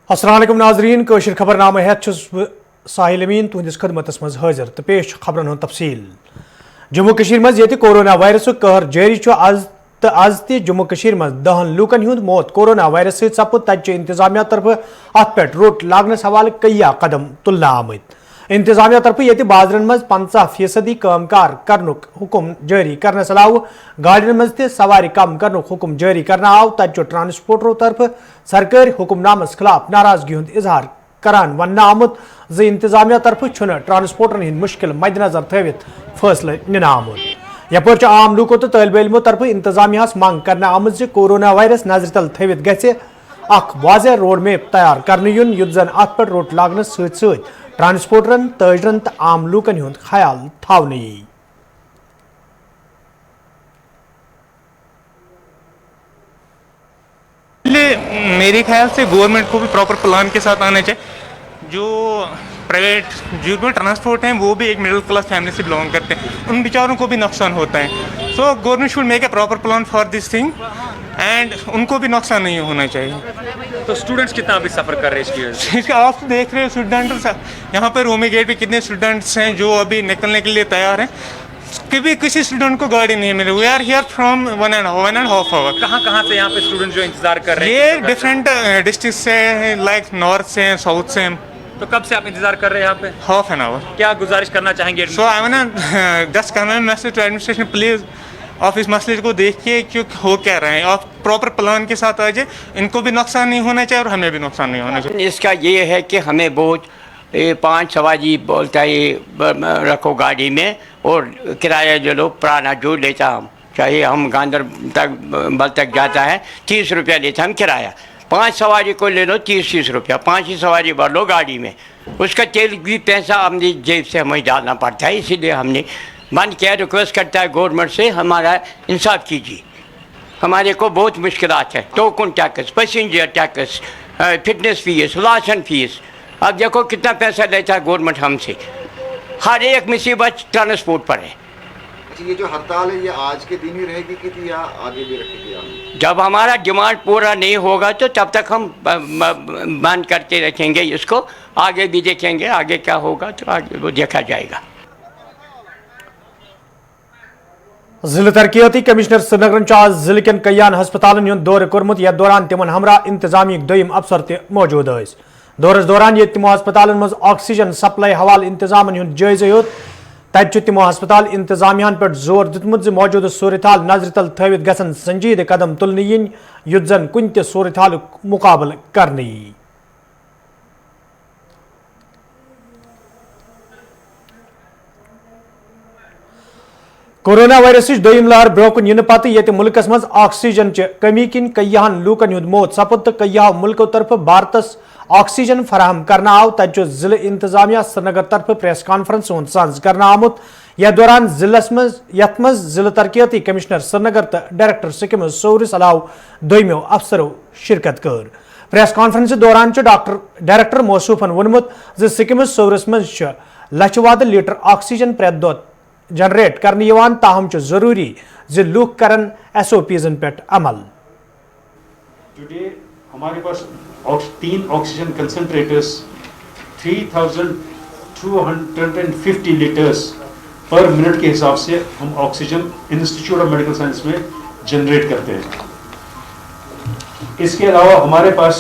السلام علیکم ناظرین قشر خبر نامہ ہیت ساحل امین تہندس خدمتس مز حاضر تو پیش خبرن ہند تفصیل جموں کشیر مز یہ کورونا وائرس قہر جاری آز تہ جموں کشیر مز 10 لوکن ہند موت کورونا وائرس ست سپد تتہ انتظامیہ طرف ات پہ روٹ لاگنس حوالہ کیا قدم تلنا آمت انتظامیہ طرف یہ بازرن مز 50% کام کار کرنک حکم جاری کرنے علاوہ گاڑین مز تہ سواری کم کرنک حکم جاری کرنا آو تتہ ٹرانسپورٹرو طرف سرکاری حکم نامس خلاف ناراضگی ہند اظہار کران ون آمت انتظامیہ طرف ٹرانسپورٹرن ہند مشکل مد نظر تھوت فیصلہ نن آمت یپر عام لوکو تو طالب علمو طرف انتظامیہ منگ کرنا آمت کورونا وائرس نظر تل تھوت گھِ اخ واضح روڈ میپ تیار کرنے یون یت زن ات پہ روٹ لاگنس ست ٹرانسپورٹرن تاجرن تو عام لوکن ہند خیال تھاونہ یی میرے خیال سے گورنمنٹ کو بھی پراپر پلان کے ساتھ آنا چاہیے. جو پرائیویٹ جو ٹرانسپورٹ ہیں وہ بھی ایک مڈل کلاس فیملی سے بلانگ کرتے ہیں, ان بیچاروں کو بھی نقصان ہوتا ہے. So government should make a proper plan for this thing and ان کو بھی نقصان نہیں ہونا چاہیے. تو اسٹوڈنٹس کتنا بھی سفر کر رہے ہیں اس کے آپ دیکھ رہے ہیں اسٹوڈنٹس یہاں پہ رومی گیٹ پہ کتنے اسٹوڈنٹس ہیں جو ابھی نکلنے کے لیے تیار ہیں. کبھی کسی اسٹوڈنٹ کو گاڑی نہیں ملی. We are here from 1.5 hour. کہاں سے یہاں پہ اسٹوڈنٹ جو انتظار کر رہے ہیں؟ یہ ڈفرینٹ ڈسٹرکٹ سے ہیں, لائک نارتھ سے ہیں, ساؤتھ سے ہیں. تو کب سے آپ انتظار کر رہے ہیں یہاں پہ؟ 1/2 hour. کیا گزارش کرنا چاہیں گے؟ So I want just convey message to administration, please آپ اس مسئلے کو دیکھیے کہ ہو کیا رہے ہیں. آپ پراپر پلان کے ساتھ آ جائے, ان کو بھی نقصان نہیں ہونا چاہیے اور ہمیں بھی نقصان نہیں ہونا چاہیے. اس کا یہ ہے کہ ہمیں بہت 5 سواری بولتا ہے رکھو گاڑی میں, اور کرایہ جو لوگ پرانا جو لیتا ہم, چاہے ہم گاندربل تک جاتا ہے 30 روپیہ لیتا ہم کرایہ, 5 سواری کو لے لو 30 روپیہ, 5 ہی سواری بھر لو گاڑی میں. اس کا تیل بھی پیسہ اپنی جیب سے ہمیں ڈالنا پڑتا ہے. اسی لیے ہم نے بند کیا. ریکویسٹ کرتا ہے گورنمنٹ سے ہمارا انصاف کیجیے. ہمارے کو بہت مشکلات ہیں. Token tax, passenger tax, fitness fee, license fee. اب دیکھو کتنا پیسہ لیتا ہے گورنمنٹ ہم سے. ہر ایک مصیبت ٹرانسپورٹ پر ہے. یہ جو ہڑتال ہے یہ آج کے دن ہی رہے گی کہ یا آگے بھی رکھے گی؟ جب ہمارا ڈیمانڈ پورا نہیں ہوگا تو تب تک ہم بند کر کے رکھیں گے اس کو. آگے بھی دیکھیں گے, آگے کیا ہوگا تو آگے وہ دیکھا جائے گا. ضلع ترقیاتی کمشنر سری نگرن آز ضلع کن کیان ہسپتالن ہند دورہ کورمت. یتھ دوران تمن ہمراہ انتظامیہ دویم افسر تہ موجود ٲسۍ. دورس دوران یہ تمو ہسپتالن مز آکسیجن سپلائی حوالہ انتظامن ہند جائزہ ہیوت. تتہ تمو ہسپتال انتظامیہ پہ زور دتمت موجودہ صورتحال نظر تل تھوت گھن سنجیدہ قدم تلنہ ین یت زن کن تہ صورتحال مقابلہ کرنہ یی. کورونا وائرس دویم لہر برونکن ین پتہ یہ ملکس مز آکسیجن چہ کمی کن کئیہن لوکن ہند موت سپد تو کئیہو ملکو طرف بھارتس آکسیجن فراہم کرنا آو. تجہ ضلع انتظامیہ سری نگر طرف پریس کانفرنس ہند سانز کرنا آمت. یتھ دوران یتھ مز ضلع ترقیاتی کمشنر سری نگر تو ڈائریکٹر سکمز سورس علاوہ دویمو افسرو شرکت کر. پریس کانفرنس دوران ڈائریکٹر موصوفن وونمت سکمز سورس مز لچھ واد لیٹر آکسیجن پریت دہ جنریٹ کرنے یوان, تاہم ضروری لوک کرن SOPs پہ عمل. ٹوڈے ہمارے پاس 3 oxygen concentrators 3250 letters per minute کے حساب سے ہم oxygen institute of medical science میں جنریٹ کرتے ہیں. اس کے علاوہ ہمارے پاس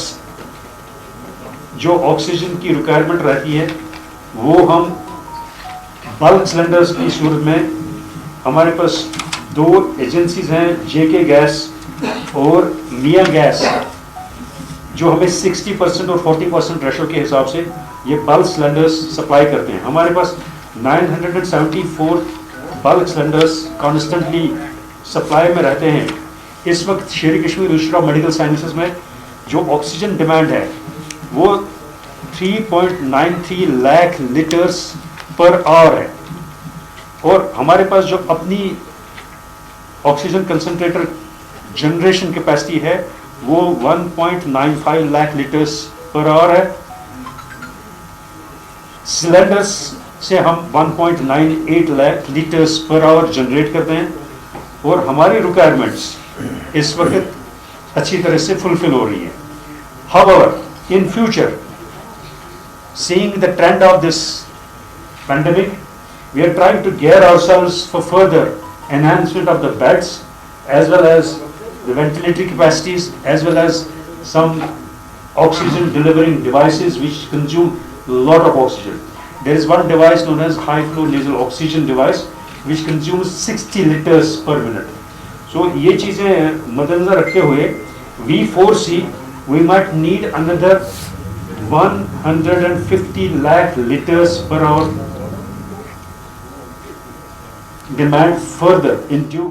جو آکسیجن کی ریکوائرمنٹ رہتی ہے وہ ہم بلک سلنڈرز کی صورت میں ہمارے پاس 2 ایجنسیز ہیں, JK گیس اور میاں گیس, جو ہمیں 60% اور 40% ریشو کے حساب سے یہ بلک سلنڈرز سپلائی کرتے ہیں. ہمارے پاس 974 بلک سلنڈرز کانسٹنٹلی سپلائی میں رہتے ہیں. اس وقت شیر Kashmir institute of medical sciences میں جو آکسیجن ڈیمانڈ ہے وہ 3.93 لاکھ لیٹرز پر آور ہے, اور ہمارے پاس جو اپنی آکسیجن کنسنٹریٹر جنریشن کیپیسٹی ہے وہ 1.95 لاکھ لیٹرز پر آور ہے. سلنڈرز سے ہم 1.98 لاکھ لیٹرز پر آور جنریٹ کرتے ہیں, اور ہماری ریکوائرمنٹس اس وقت اچھی طرح سے فلفل ہو رہی ہیں. However, In future, seeing the trend of this pandemic, we are trying to gear ourselves for further enhancement of the beds as well as the ventilatory capacities as well as some oxygen delivering devices which consume a lot of oxygen. There is one device known as high flow nasal oxygen device which consumes 60 liters per minute. So ये चीज़ें मद्देनजर रखे हुए we foresee we might need another 150 lakh liters per hour demand further in due.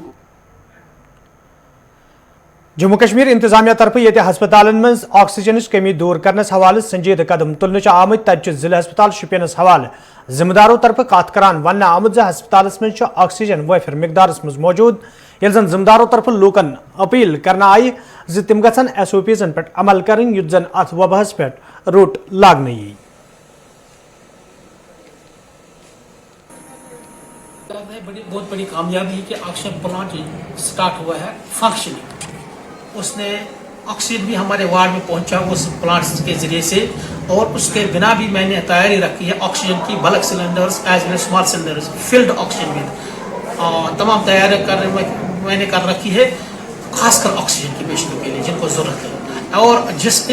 Jammu Kashmir इंतजामिया तरफ ये हस्पतालन मज oxygen कमी दूर करनस हवाले संजीद कदम तुलने आमत तब जिला हस्पताल शुपियनस हवाले जिम्मेदारों तरफ कत करान वन आमद हस्पताल मज ऑक्सीजन वफिर मिकदारस मज मौजूद यह जन जिम्मेदारों तरफ लूकन अपील करना आई तिम गन SOPs पे अमल करें युत जन अत वबहस पे रोट लागन यी। बहुत बड़ी कामयाबी है कि ऑक्सीजन प्लांट स्टार्ट हुआ है फंक्शनिंग। उसने ऑक्सीजन भी हमारे वार्ड में पहुंचा उस प्लांट के जरिए से, और उसके बिना भी मैंने तैयारी रखी है ऑक्सीजन की, bulk cylinders as well small cylinders, field oxygen में तमाम तैयारी मैंने कर रखी है, खासकर ऑक्सीजन के पेशेंटों के लिए जिनको ज़रूरत है। और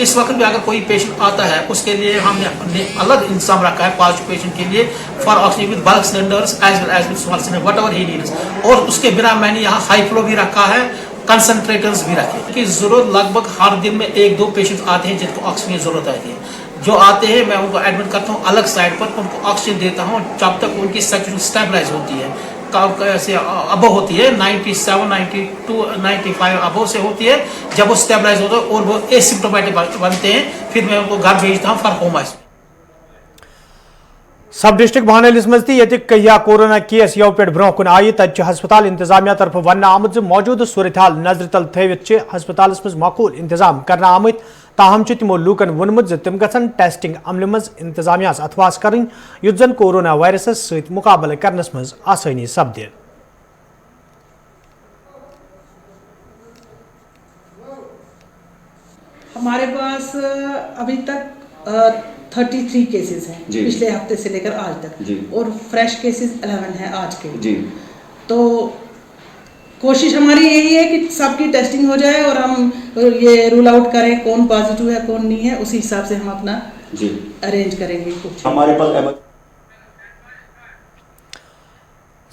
इस वक्त भी अगर कोई पेशेंट आता है उसके लिए हमने अलग इंतजाम रखा है पॉजिटिव पेशेंट के लिए for oxygen with bulk cylinders as well small cylinder whatever he needs. और उसके बिना मैंने यहाँ हाई फ्लो भी रखा है, कंसनट्रेटर्स भी रखे कि जरूरत लगभग हर दिन में 1-2 पेशेंट आते हैं जिनको ऑक्सीजन की जरूरत आती है। जो आते हैं मैं उनको एडमिट करता हूँ अलग साइड पर, उनको ऑक्सीजन देता हूँ जब तक उनकी सैचुरेशन स्टेबलाइज होती है, ऐसे अबव होती है 97, 92, 95 अबव से होती है। जब वो स्टेबलाइज होता है और वो एसिम्प्टोमेटिक बनते हैं फिर मैं उनको घर भेजता हूँ फॉर होम आइसोलेशन। सब डिस्ट्रिक्ट बहानलिस मज या कोरोना केस यव पे ब्रोह कुन आई तब हस्पताल इंतजामिया तरफ वन आमद मौजूद सूरत हाल नजर तल थवित हस्पताल मज माकूल इंतजाम करना आमत, ताहम तमो लूकन वोनमुत तिम गसन टेस्टिंग अमल मज इंतजामिया अथवास करें युत जन कोरोना वायरस सत मुकाबले करनस मज आसानी सपदे। हमारे पास अभी तक 33 केसेस हैं पिछले हफ्ते से लेकर आज तक, और फ्रेश केसेस 11 हैं आज के जी। तो कोशिश हमारी यही है कि सबकी टेस्टिंग हो जाए और हम ये रूल आउट करें कौन पॉजिटिव है कौन नहीं है, उसी हिसाब से हम अपना अरेंज करेंगे कुछ। हमारे पास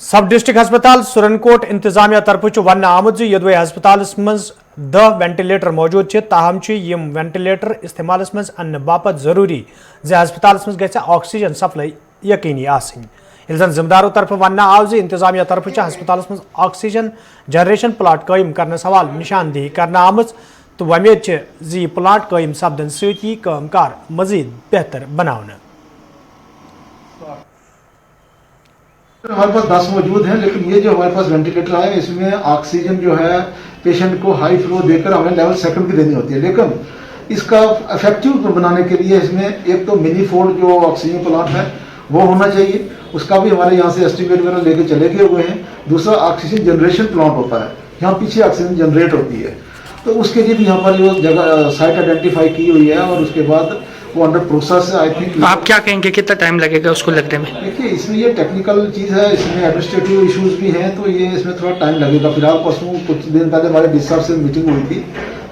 सब डिस्ट्रिक्ट हस्पताल सुरनकोट इंतजामिया तरफ वन आमद यदवे हस्पताल मज 10 वेंटिलेटर मौजूद है, ताहम यम वेंटिलेटर इस्तेमाल मज अन्न बापत जरूरी हस्पताल मज गि ऑक्सीजन सप्लाई यकीनी आसिन। जन जिम्मेदारों तरफ वन आव इंतजामिया तरफ हस्पताल मज ऑक्सीजन जनरेशन प्लाट कायम करने सवाल निशानदेही करना आमज, तो वमेद यह प्लाट कायम सपदन सती कामकार मजीद बेहतर बनाने। हमारे पास 10 मौजूद हैं, लेकिन ये जो हमारे पास वेंटिलेटर आए इसमें ऑक्सीजन जो है पेशेंट को हाई फ्लो देकर हमें लेवल 2 की देनी होती है, लेकिन इसका इफेक्टिव बनाने के लिए इसमें एक तो मिनी फोल्ड जो ऑक्सीजन प्लांट है वो होना चाहिए, उसका भी हमारे यहाँ से एस्टिमेट वगैरह लेके चले गए हुए हैं। दूसरा ऑक्सीजन जनरेशन प्लांट होता है, यहाँ पीछे ऑक्सीजन जनरेट होती है, तो उसके लिए भी यहाँ पर जो जगह साइट आइडेंटिफाई की हुई है और उसके बाद वो अंडर प्रोसेस है। आई थिंक आप क्या कहेंगे कितना टाइम लगेगा उसको लगने में? देखिए इसमें ये टेक्निकल चीज़ है, इसमें एडमिनिस्ट्रेटिव इश्यूज भी हैं, तो ये इसमें थोड़ा टाइम लगेगा। फिलहाल परसों कुछ दिन पहले हमारे डिस्चार्ज से मीटिंग हुई थी,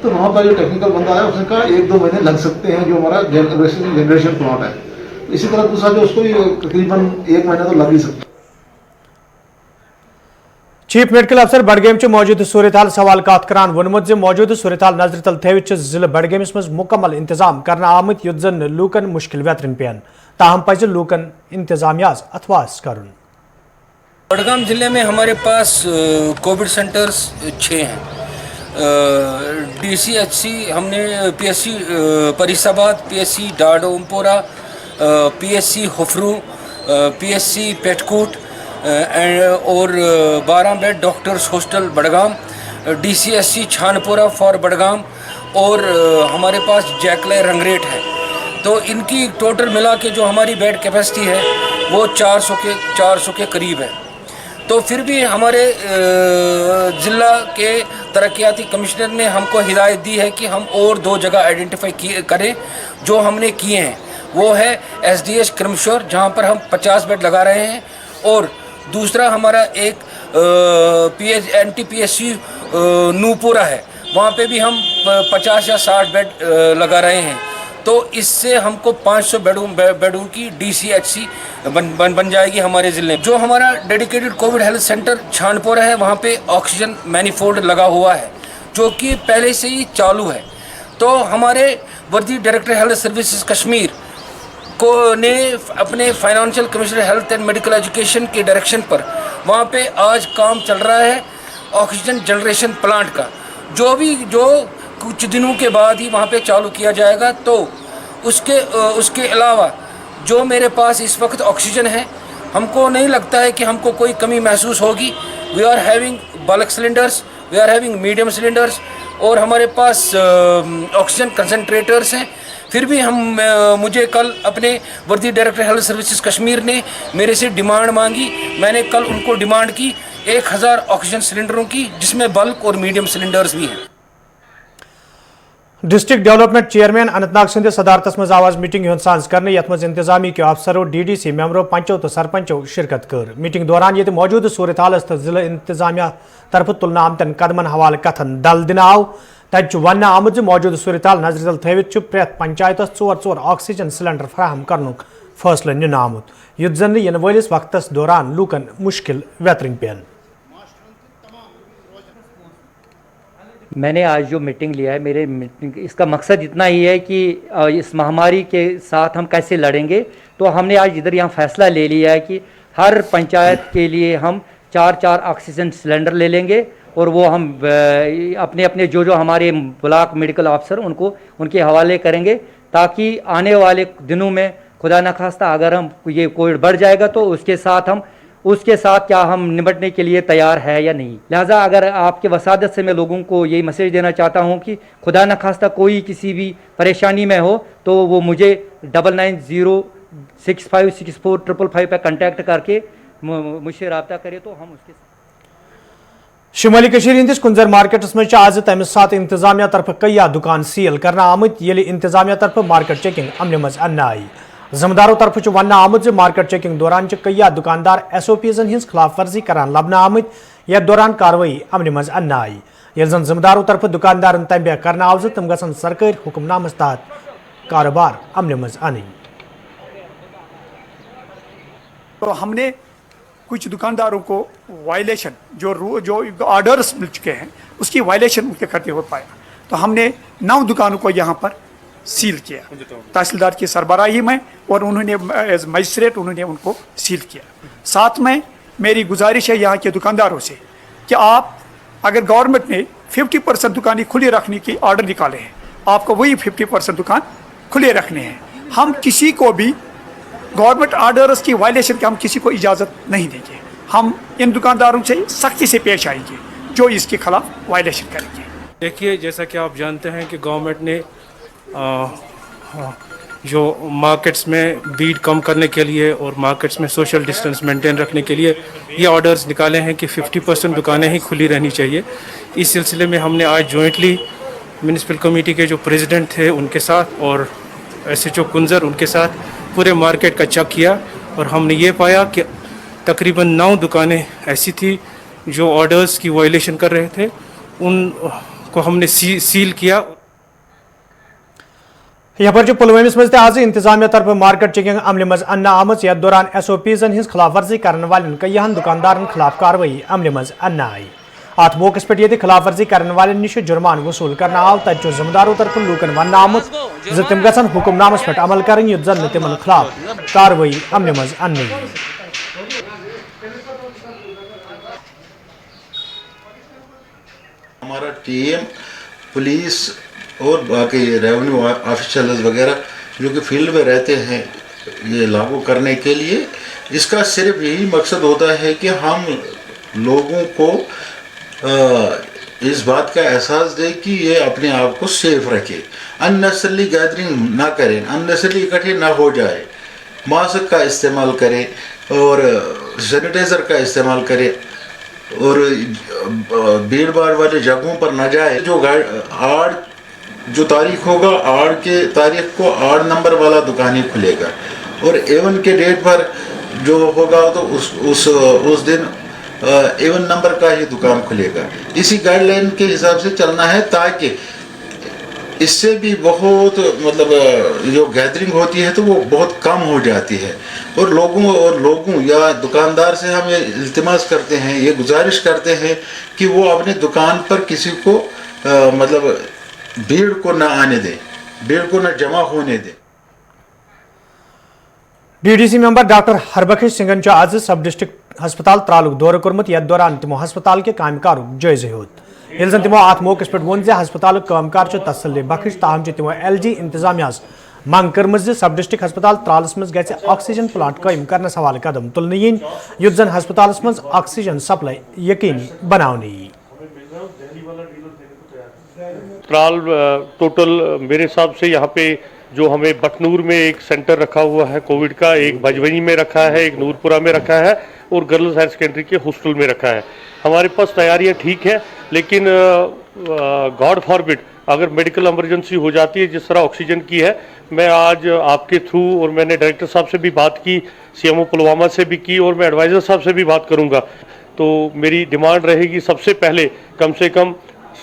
तो वहाँ पर जो टेक्निकल बंदा है उसने कहा 1-2 महीने लग सकते हैं जो हमारा जनरेशन प्लांट है। इसी तरह दूसरा जो उसको तकरीबन 1 महीना तो लग ही सकता है। चीफ मेडिकल अफसर बडगेम मौजूद सूरत हाल सवाल कत करान वोनमुत मौजूद सूरत हाल नजर तल थवित जिले बडगेमस मज मुकम्मल इंतजाम करना आमत युत जन लूकन मुश्किल वेतरन पेन, ताहम पज लूकन इंतजामिया अथवास करुन। बडगाम जिले में हमारे पास कोविड सेंटर्स 6 हैं। DCHC हमने PSC परिसाबाद, PSC डाडोमपोरा, PSC हुफरू, PSC पेटकूट और 12 bed doctors hostel Budgam, DCSC Chanapora for Budgam, और हमारे पास जैकले रंगरेट है। तो इनकी टोटल मिला के जो हमारी बेड कैपेसिटी है वो 400 के करीब है। तो फिर भी हमारे ज़िला के तरक्याती कमिश्नर ने हमको हिदायत दी है कि हम और 2 जगह आइडेंटिफाई करें जो हमने किए हैं। वो है SDH क्रमशोर जहाँ पर हम 50 बेड लगा रहे हैं, और दूसरा हमारा एक NTPSC नूपुरा है, वहाँ पे भी हम 50 या 60 बेड लगा रहे हैं। तो इससे हमको 500 बेडों की DCHC बन जाएगी हमारे ज़िले में। जो हमारा dedicated Covid health centre Chanapora है, वहाँ पे ऑक्सीजन मैनीफोल्ड लगा हुआ है जो कि पहले से ही चालू है। तो हमारे वर्दी डायरेक्टर हेल्थ सर्विसेज कश्मीर को ने अपने financial commissioner health and medical education के डायरेक्शन पर वहाँ पे आज काम चल रहा है ऑक्सीजन जनरेशन प्लांट का, जो कुछ दिनों के बाद ही वहाँ पे चालू किया जाएगा। तो उसके अलावा जो मेरे पास इस वक्त ऑक्सीजन है, हमको नहीं लगता है कि हमको कोई कमी महसूस होगी। We are having bulk cylinders, we are having medium cylinders, और हमारे पास ऑक्सीजन कंसनट्रेटर्स हैं। फिर भी मुझे कल अपने वर्दी डायरेक्टर हेल्थ सर्विसेज कश्मीर ने मेरे से डिमांड मांगी। मैंने कल उनको डिमांड की 1000 ऑक्सीजन सिलेंडरों की, जिसमें बल्क और मीडियम सिलेंडर्स भी हैं। डिस्ट्रिक्ट डेवलपमेंट चेयरमैन अनंतनाग सिंध सदारतस मज आवाज मीटिंग हूं सांस कर यथ मज इंतजामी के अफसरों DDC मेंबरों पंचों तो सरपंचों शिरकत कर। मीटिंग दौरान ये मौजूद सूरत हालस तो जिला इंतजामिया तरफ तुलना आमतन कदमन हवाले कथन दल दिन आव। तत वन आमद मौजूद सूरत हाल नजर तल थवित प्रैत पंचायत 4 ऑक्सीजन सिलेंडर फराहम कर फैसला निन आमुत, युत जन इन वलिस वक्तस दौरान लूकन मुश्किल वेतरिंग पेन। मैंने आज जो मीटिंग लिया है, मेरे मीटिंग इसका मकसद इतना ही है कि इस महामारी के साथ हम कैसे लड़ेंगे। तो हमने आज इधर यहाँ फैसला ले लिया है कि हर पंचायत के लिए हम 4 ऑक्सीजन सिलेंडर ले लेंगे, और वो हम अपने अपने जो हमारे ब्लॉक मेडिकल ऑफिसर उनके हवाले करेंगे, ताकि आने वाले दिनों में खुदा न खास्ता अगर हम ये कोविड बढ़ जाएगा तो उसके साथ क्या हम निपटने के लिए तैयार है या नहीं। लिहाजा अगर आपके वसादत से मैं लोगों को यही मैसेज देना चाहता हूं कि खुदा न खास्ता कोई किसी भी परेशानी में हो तो वो मुझे 9906564555 पर कॉन्टैक्ट करके मुझसे रब्ता करे, तो हम उसके शुमाली कशीर हंदिस कुंजर मार्केटस में आज तमिस साथ इंतजामिया तरफ कई दुकान सील करना आमत, ये इंतजामिया तरफ मार्केट चेकिंग अमल मज अन्न आई। जमदारों तरफ वन आमुत मार्केट चेकिंग दौरान कई दुकानदार SOPs हिंस खिलाफ वर्जी करान लबन आमत, यथ दौरान कार्रवाई अमल मज अन्न आई। ये जन जमदारों तरफ दुकानदार तंबिया करना आव तम गसन सरकारी हुक्मनामस तहत कारोबार अमल मज अन। तो हमने कुछ दुकानदारों को वायलेशन जो ऑर्डर्स मिल चुके हैं उसकी वायलेशन उनके करते हुए पाया, तो हमने 9 दुकानों को यहाँ पर सील किया तहसीलदार की सरबराही में, और उन्होंने एज मजिस्ट्रेट उन्होंने उनको सील किया। साथ में मेरी गुजारिश है यहाँ के दुकानदारों से कि आप अगर गवर्नमेंट ने 50% दुकानें खुली रखने की ऑर्डर निकाले हैं, आपको वही 50% दुकान खुले रखने हैं। हम किसी को भी गवर्नमेंट ऑर्डर्स की वायलेशन की हम किसी को इजाज़त नहीं देंगे। हम इन दुकानदारों से सख्ती से पेश आएंगे जो इसके खिलाफ वायलेशन करेंगे। देखिए, जैसा कि आप जानते हैं कि गवर्नमेंट ने जो मार्केट्स में भीड़ कम करने के लिए और मार्केट्स में सोशल डिस्टेंस मेंटेन रखने के लिए ये ऑर्डर्स निकाले हैं कि 50% दुकानें ही खुली रहनी चाहिए। इस सिलसिले में हमने आज जॉइंटली म्यूनिसिपल कमेटी के जो प्रेसिडेंट थे उनके साथ और SHO कुंजर उनके साथ पूरे मार्केट का चेक किया, और हमने ये पाया कि तकरीबन 9 दुकानें ऐसी थी जो ऑर्डर्स की वायलेशन कर रहे थे, उनको हमने सील किया। यहाँ पर पुलवामिस मज आज इंतजामिया तरफ मार्केट चेकिंग अमल मज अन्न आम, यथ दौरान SOPs हिंस खिलाफ वर्जी करने वाले कई दुकानदार खिलाफ कार्रवाई अमल मज अन्न आई। अत मौके पे ये खिलाफ वर्जी करने वाले निश जुर्मान वसूल करना आव, तत जमदारों तरफ लूकन वन आमुत तम गसन हुक्मनामस पे अमल कर, युत जन तिमन खिलाफ कार्रवाई अमल मज अन्न। हमारा टीम पुलिस और बाकी रेवेन्यू ऑफिशियल्स वगैरह जो कि फील्ड में रहते हैं ये लागू करने के लिए, इसका सिर्फ यही मकसद होता है कि हम लोगों को इस बात का एहसास दे कि ये अपने आप को सेफ रखे, अननेसेसरी गैदरिंग ना करें, अननेसेसरी इकट्ठे ना हो जाए, मास्क का इस्तेमाल करें और सैनिटाइज़र का इस्तेमाल करें। और भीड़ भाड़ वाले जगहों पर न जाए। जो आड़ जो तारीख होगा, आड़ के तारीख को आड़ नंबर वाला दुकान ही खुलेगा और एवन के डेट पर जो होगा तो उस दिन एवन नंबर का ही दुकान खुलेगा। इसी गाइडलाइन के हिसाब से चलना है ताकि इससे भी बहुत मतलब जो गैदरिंग होती है तो वो बहुत कम हो जाती है। और लोगों या दुकानदार से हम ये इल्तिमास करते हैं, ये गुजारिश करते हैं कि वो अपने दुकान पर किसी को मतलब भीड़ को न आने दें, भीड़ को न जमा होने दें। DDC मेंबर डॉक्टर हरबख्श सिंगन आज सब डिस्ट्रिक्ट हस्पताल त्रालुक दौर कोर्मुत। यथ दौरान तिमो हस्पताल के कामकारुक जायजे हेत। येल जन तिमो अत मौके पे वोन हस्पताल कामकार तसल्ली बख्श, ताहम तिमो LG इंतजामियास मांग कर्म सब डिस्ट्रिक्ट हस्पताल त्रालस मज गि ऑक्सीजन प्लांट कायम करने हवाले कदम तुलने यीन युथ जन हस्पताल मज ऑक्सीजन सप्लाई यकीनी बनाने यी। त्राल टोटल मेरे हिसाब से यहाँ पे जो हमें बटनूर में एक सेंटर रखा हुआ है कोविड का, एक भजवनी में रखा है, एक नूरपुरा में रखा है और गर्ल्स हायर सेकेंडरी के हॉस्टल में रखा है। हमारे पास तैयारियां ठीक हैं, लेकिन गॉड फॉरबिड अगर मेडिकल इमरजेंसी हो जाती है जिस तरह ऑक्सीजन की है, मैं आज आपके थ्रू और मैंने डायरेक्टर साहब से भी बात की, CMO पुलवामा से भी की और मैं एडवाइज़र साहब से भी बात करूंगा। तो मेरी डिमांड रहेगी सबसे पहले कम से कम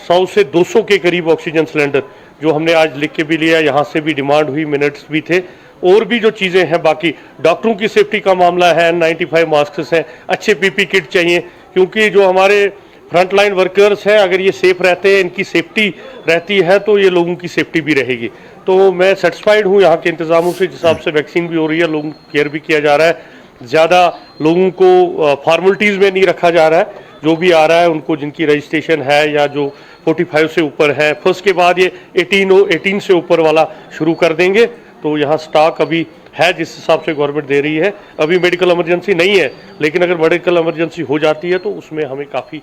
100 से 200 के करीब ऑक्सीजन सिलेंडर, जो हमने आज लिख के भी लिया, यहाँ से भी डिमांड हुई, मिनट्स भी थे। और भी जो चीज़ें हैं बाकी डॉक्टरों की सेफ्टी का मामला है, N95 मास्क हैं, अच्छे PP किट चाहिए, क्योंकि जो हमारे फ्रंट लाइन वर्कर्स हैं अगर ये सेफ रहते हैं, इनकी सेफ्टी रहती है तो ये लोगों की सेफ्टी भी रहेगी। तो मैं सेटिस्फाइड हूँ यहाँ के इंतज़ामों से, जिस हिसाब से वैक्सीन भी हो रही है, लोगों को केयर भी किया जा रहा है, ज़्यादा लोगों को फॉर्मेलिटीज़ में नहीं रखा जा रहा है। जो भी आ रहा है उनको जिनकी रजिस्ट्रेशन है या जो 45 से ऊपर है, फर्स्ट के बाद ये 18 से ऊपर वाला शुरू कर देंगे। तो यहाँ स्टॉक अभी है जिस हिसाब से गवर्नमेंट दे रही है। अभी मेडिकल इमरजेंसी नहीं है, लेकिन अगर मेडिकल इमरजेंसी हो जाती है तो उसमें हमें काफ़ी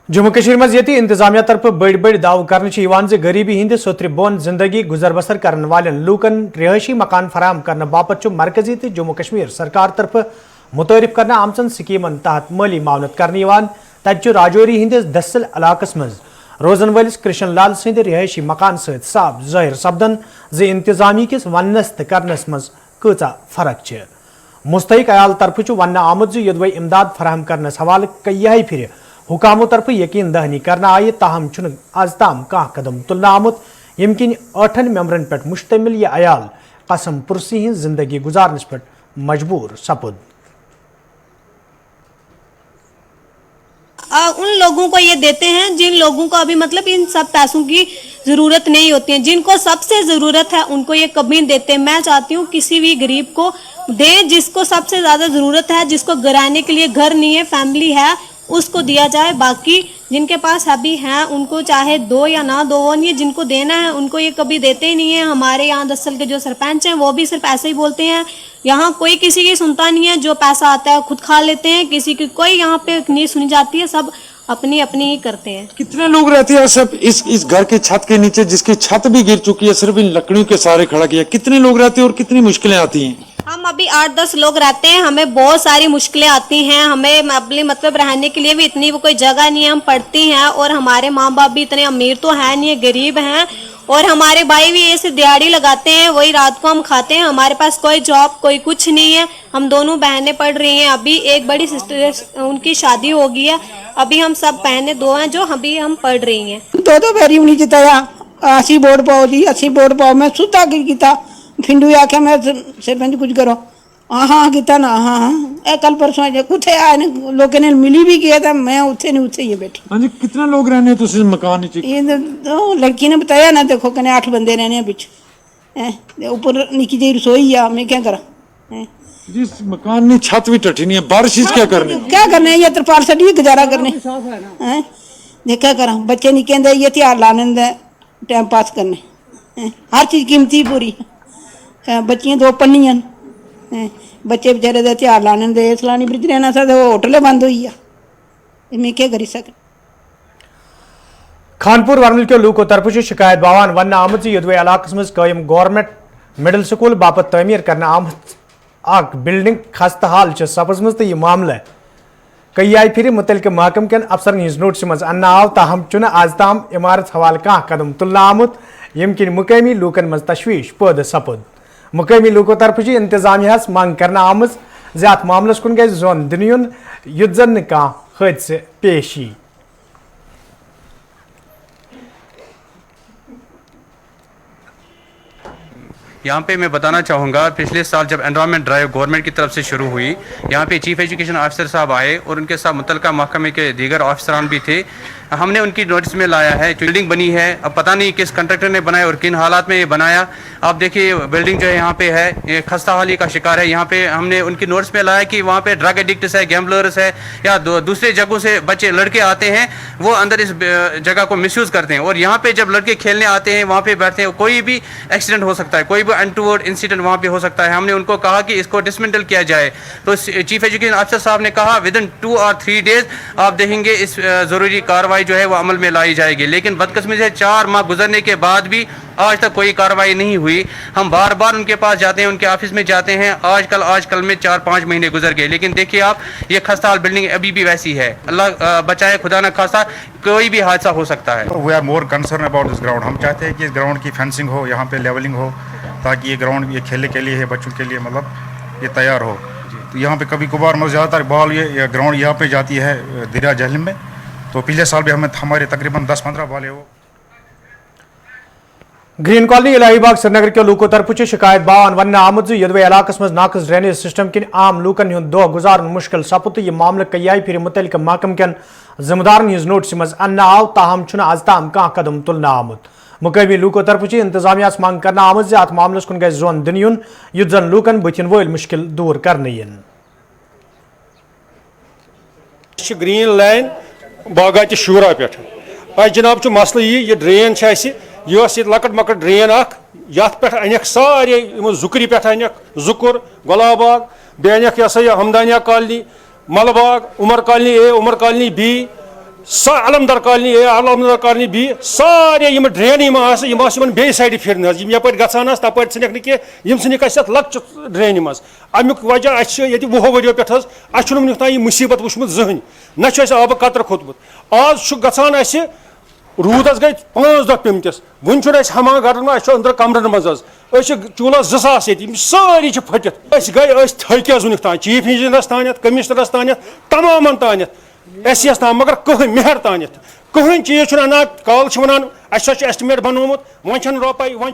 जम्मू कश्मीर मज ये इंतजामिया तरफ बड़ दाव कर गरीबी हंद सोत्र बोन जिंदगी गुजर बसर करने वाले लूकन रिहायशी मकान फराहम करने बापत मरकजी तो जम्मू कश्मीर सरकार तरफ मुतरफ करने आमचन स्कीमन तहत माली मावनत करने तत राजौरी हंदिस दसल इलाकस मज रोजन वलिस कृष्ण लाल सद रिहायशी मकान सत साफ जाहिर सपदन ज इंतजामी किस वनस तो करनस मज कचा फर्क। मुस्तक अयाल तरफ वन आमुद योदवे इमदाद फराहम करने हवाले कई फिर हुकामों तरफ यकीन दहनी करना आये, ताहम आज ताम कह कदम तुलना आमुत यम किन 8 मेंबरन पे मुश्तमिल यह अयाल कसम पुरसी हज जिंदगी गुजारनस पे मजबूर सपुद। उन लोगों को ये देते हैं जिन लोगों को अभी मतलब इन सब पैसों की जरूरत नहीं होती है, जिनको सबसे जरूरत है उनको ये कभी नहीं देते। मैं चाहती हूँ किसी भी गरीब को दे, जिसको सबसे ज्यादा जरूरत है, जिसको गिराने के लिए घर नहीं है, फैमिली है, उसको दिया जाए। बाकी जिनके पास अभी हैं उनको चाहे दो या ना दो, वो नहीं, जिनको देना है उनको ये कभी देते ही नहीं है। हमारे यहाँ दसल के जो सरपंच हैं वो भी सिर्फ ऐसे ही बोलते हैं, यहाँ कोई किसी की सुनता नहीं है, जो पैसा आता है खुद खा लेते हैं, किसी की कोई यहाँ पे नहीं सुनी जाती है, सब अपनी अपनी ही करते हैं। कितने लोग रहते हैं सब इस घर के छत के नीचे, जिसकी छत भी गिर चुकी है, सिर्फ इन लकड़ियों के सहारे खड़ा किया? कितने लोग रहते हैं और कितनी मुश्किलें आती हैं? हम अभी 8-10 लोग रहते हैं, हमें बहुत सारी मुश्किलें आती हैं, हमें अपने मतलब रहने के लिए भी इतनी कोई जगह नहीं है, हम पढ़ती हैं और हमारे माँ बाप भी इतने अमीर तो है नहीं है, गरीब हैं, और हमारे भाई भी ऐसे दिहाड़ी लगाते हैं, वही रात को हम खाते हैं, हमारे पास कोई जॉब कोई कुछ नहीं है। हम दोनों बहनें पढ़ रही हैं, अभी एक बड़ी सिस्टर उनकी शादी हो गई है, अभी हम सब बहनें 2 हैं जो अभी हम पढ़ रही हैं। दो बारी नहीं जिताया, 80 वोट पाओ जी, 80 वोट पाओ। मैं सुता किया फिंडू आख्या मैं सरपंच कुछ करो, हाँ किया ना, हाँ कल परसों कुछ लोगों ने मिली भी किया था, मैं उत्थे नहीं उत्थे ही बैठी। हाँ जी, कितने लोग रहने हैं इस मकान में? ये तो लड़की ने बताया ना, देखो कहने 8 बंदे रहने हैं पीछे, ऊपर निकी जी रसोई है, मैं क्या करा। जिस मकान में छत भी टटी नहीं है, बारिश क्या करने, ये तरपाल सड़ी गुजारा करने, देखा करा। बच्चे नहीं कहते ये त्योहार लाने टाइम पास करने, हर चीज कीमती पूरी, बच्चियां 2 पढ़नियां, बच्चे बेचारे का त्योहार लाने दे, सलानी ब्रिज रहना सा, होटल बंद हुई है, मैं क्या करी सक। खानपुर वर्मल के लूको तरफ शिकायत बावान वन आमद युदवे इलाकस मज कायम गवर्नमेंट मिडल स्कूल बापत तमीर करने आमद बिल्डिंग खस्त हाल सपजम तो यह मामला कई आय फिर मुतलक महकम कन अफसरन हज नोटिस मज अन्न आव ताहम चुन आज ताम इमारत हवाल कह कदम तुलना आमुत यम किन मुकामी लूकन मज तशवीश पैदा सपुद। मुकामी लूको तरफ इंतजामिया मंग करना आमज ज अत मामलस कुन गज जोन दिन युन युद्ध जन कह हादसे पेश यी। यहाँ पे मैं बताना चाहूँगा, पिछले साल जब एनवायरनमेंट ड्राइव गवर्नमेंट की तरफ से शुरू हुई, यहाँ पे चीफ एजुकेशन ऑफिसर साहब आए और उनके साथ मुतलका महकमे के दीगर ऑफिसरान भी थे। हमने उनकी नोटिस में लाया है, बिल्डिंग बनी है, अब पता नहीं किस कंट्रैक्टर ने बनाया और किन हालात में ये बनाया। आप देखिए बिल्डिंग जो है यहाँ पे है, ये खस्ता हाली का शिकार है। यहाँ पे हमने उनकी नोटिस में लाया कि वहाँ पे ड्रग एडिक्ट्स है, गैम्बलर्स है या दूसरे जगहों से बच्चे लड़के आते हैं, वो अंदर इस जगह को मिसयूज़ करते हैं। और यहाँ पे जब लड़के खेलने आते हैं, वहाँ पे बैठते हैं, कोई भी एक्सीडेंट हो सकता है, कोई भी अनटूवर्ड इंसिडेंट वहाँ पे हो सकता है। हमने उनको कहा कि इसको डिसमेंटल किया जाए, तो चीफ एजुकेशन ऑफिसर साहब ने कहा विद इन 2 और 3 डेज आप देखेंगे इस ज़रूरी कार्रवाई जो है वो अमल में लाई जाएगी। लेकिन बदकिस्मती से 4 माह गुजरने के बाद भी आज तक कोई कार्रवाई नहीं हुई। हम बार बार उनके पास जाते हैं, उनके ऑफिस में जाते हैं, आजकल में 4-5 महीने गुजर गए। लेकिन देखिए आप, ये खस्ता हाल बिल्डिंग अभी भी वैसी है। अल्लाह बचाए, खुदा न खासा कोई भी हादसा हो सकता है। We are more concern about this ground. हम चाहते हैं कि इस ग्राउंड की फेंसिंग हो, यहाँ पे लेवलिंग हो, ताकि ये ग्राउंड ये खेलने के लिए है, बच्चों के लिए मतलब ये तैयार हो। तो यहाँ पे कभी कभार मतलब ज़्यादातर बॉल ये ग्राउंड यहाँ पे जाती है दरिया जहलम में। तो पिछले साल भी हमारे तकरीबन 10-15 बॉल है वो। ग्रीन कॉलोनी इलाहीबाग श्रीनगर के लूको तरफ शिकायत बावन वन आमुद यदवे इलाकस मज नाकस ड्रेनेज सिस्टम किन आम लूकन हुंद दो गुजार मुश्किल सपुत। यह मामल कई फिर मुतलक महकम कन जिम्मेदारन हज नोटिस मज अन्न आव, ताहम चुन आज ताम कह कदम तुलना आमुद। मुकामी लूको तरफ इंतजामिया मंग करना आमज अत मामलस कुन गज जोन दिन युन युद्ध जन लूकन बुथिन वोल मुश्किल दूर करने इन। ग्रीन लाइन बागायत शूरा पे जनाब मसल यह ड्रेन यह लकट मकट ड्रेन पे अनक सारे जुकरी पे अनक जुकुर गुलाबाग बे अनक यह हमदानिया कॉलोनी मलबाग उमर कॉलोनी ए उमर कॉलोनी बी अलमदर कॉलोनी ए अलमदर कॉलोनी बी सारे ड्रेन बे साइड फिर यप गसान तप सन क लक्च ड्रेन मज अमुक वजह ये 20 वरियो पे मुसीबत वुचमुत जहन न आब कतर खोतमुत। आज गसान रूद गई 5 दह पिमतिस वन हमा घर में अंदर कमरन मज चूल्हा 2000 ये सारी फटित गई थक वुनिक तान चीफ इंजीनियरस तान कमिश्नरस तान तमाम तान एस तान मगर कहें मेहर तान कहें चीज अना कॉल वन एस्टिमेट बनोमुत वन रोपाई वन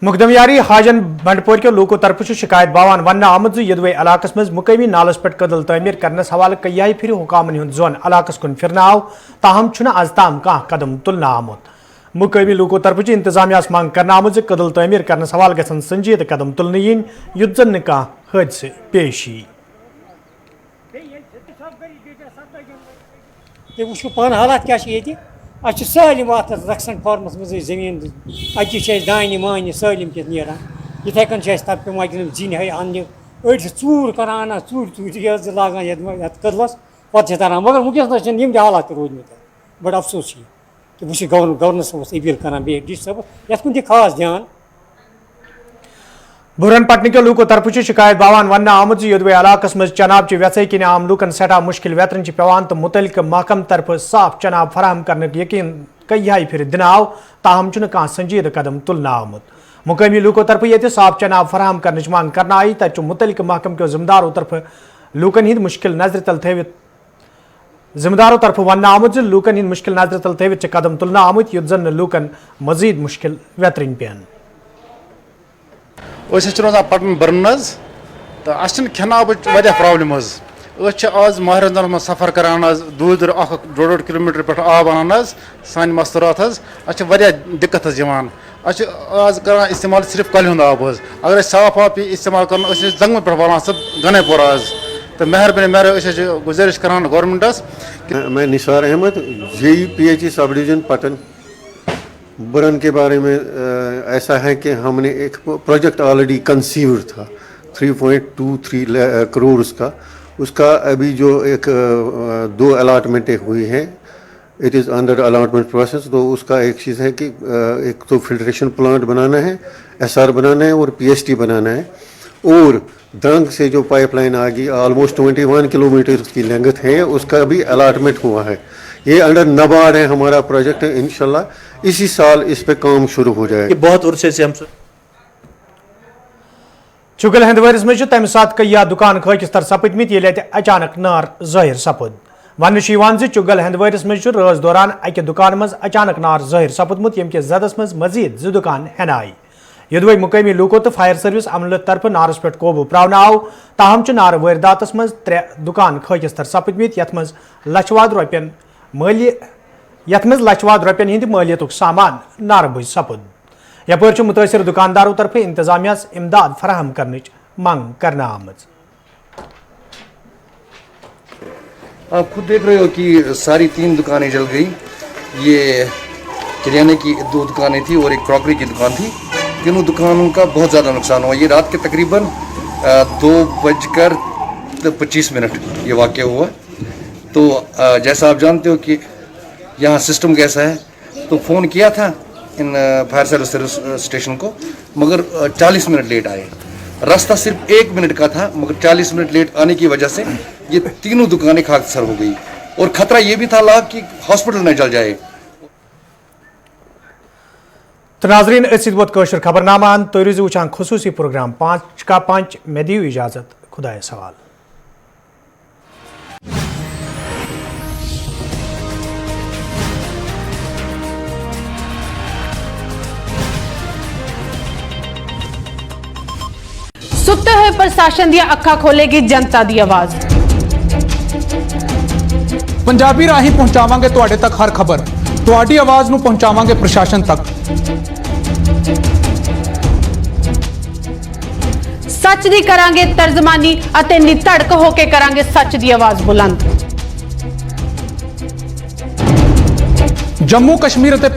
मुकदमियारी हाजन बंडपोर के लूको तरफ शिकायत बावान वन आमद यदवे इलाकस मज मुकामी नालस पे कदल तमीर करनस हवाले कई फिर हुकामन हुंद जोन इलाकस कुन फिरना आव, ताहम छुन आज ताम कह कदम तुलना आमुद। मुकामी लूको तरफ इंतजामिया मंग करना आमद कदल तमीर करनस हवाले गसन संजीद कदम तुलने इन युद्ध जन कह हादसे पेश यी। पान हालात क्या सालिम अत रक्सन फार्मस मज जमीन अति दाने माने सालिम पे नान इथे कन तब पे जिन है अन्न अड़ चूर करान चूर लागान ये कदलस पे तरान मगर वनकस यम हालात रोदमत बड़ अफसोस तो वह गवर्नर सबस अपील करान बे डी सबस ये कुन खास ध्यान। बुरहन पटन के लूको तरफ शिकायत बावान वन आमद यदवे इलाकस मज चनाब वैसे कि आम लूकन सठा मुश्किल वेतन पेवान तो मुतलक महकम तरफ साफ चनाब फराहम करने यकीन कई फिर दिन आव, ताहम चुन कह संजीद कदम तुलना आमुद। मुकामी लूको तरफ ये साफ चनाब फराहम करने मांग करना आई, तब मुतलक महकम के जिम्मेदारों तरफ लूकन हिंद मुश्किल नजर तल थवित जिम्मेदारों तरफ वन आमुद लूकन हिंद मुश्किल नजर तल थवित कदम तुलना आमुद युद्ध जन लूकन मजीद मुश्किल वेतरन पेन। रोजान पटन बर्न तो खानाब प्रॉब्लम आज माह रमजान में सफ़र करान दूर दूर 1-1.5 किलोमीटर पे आब अनान सान मस्तूरात दिक्कत आज कर इस्तेमाल सिर्फ कल हुंद आब अगर साफ आब इस्तेमाल कर जंग पे वालान सब गने पोर आज तो मेहरबानी गुजारिश करान गवर्नमेंटस। मैं Nisar Ahmad JPHE sub division Pattan बुरहन के बारे में ऐसा है कि हमने एक प्रोजेक्ट ऑलरेडी कंसीव्ड था 3.23 करोड़ उसका अभी जो एक 2 अलॉटमेंटें हुई हैं, it is under allotment process. तो उसका एक चीज़ है कि एक तो फिल्ट्रेशन प्लांट बनाना है, SR बनाना है और PST बनाना है। और दरंग से जो पाइपलाइन आ गई ऑलमोस्ट 21 किलोमीटर की लेंथ है, उसका भी अलाटमेंट हुआ है। ये अंडर नबार्ड है हमारा प्रोजेक्ट है, इंशाल्लाह इसी साल इस पे काम शुरू हो जाएगा। ये बहुत अरसे से हम चुगल हंदवारिस में तम सात कई दुकान खाकिस्तर सपदमित ये अचानक नार जाहिर सपद। वन चुगल हंदवारिस में रज दौरान अक दुकान मज अचानक नार जाहिर सपदमुत यम के जदस मज मजीद 2 दुकान हेन आई। यदि मुकामी लूको तो फायर सर्विस अमल तरफ नारस पे काबू प्रावन आव, ताहम नार वारदात मज 3 दुकान खाकिस्तर सपदमित यथ मज लछवाद रुपयन हिंद मालियतुक सामान नारबुज सपद। यपर मुतासर दुकानदारों तरफ इंतजामिया इमदाद फराहम करने मांग करना आमज। आप खुद देख रहे हो कि सारी 3 दुकानें जल गई। ये किराने की 2 दुकानें थी और एक क्रॉकरी की दुकान थी। तीनों दुकानों का बहुत ज़्यादा नुकसान हुआ। ये रात के तकरीबन 2:25 ये वाक़या हुआ। तो जैसा आप जानते हो कि यहाँ सिस्टम कैसा है, तो फ़ोन किया था इन फायर सर्विस स्टेशन को, मगर 40 मिनट लेट आए। रास्ता सिर्फ 1 मिनट का था, मगर 40 मिनट लेट आने की वजह से ये तीनों दुकानें खाकसर हो गई। और ख़तरा ये भी था लाख कि हॉस्पिटल न जल जाए। तो नाजरीन वत खबरनामा तो वुचान खसूसी प्रोग्राम 5 का 5 में दी इजाज़त। खुदा सवाल। सुते हुए प्रशासन दी अखा खोलेगी जनता दी आवाज। पंजाबी राही पहुंचावांगे तुहाडे तक हर खबर, तुहाडी आवाज नूं पहुंचावांगे प्रशासन तक। सच दी करांगे तर्जमानी अते निधड़क होके करांगे सच दी आवाज बुलंद। जम्मू कश्मीर अते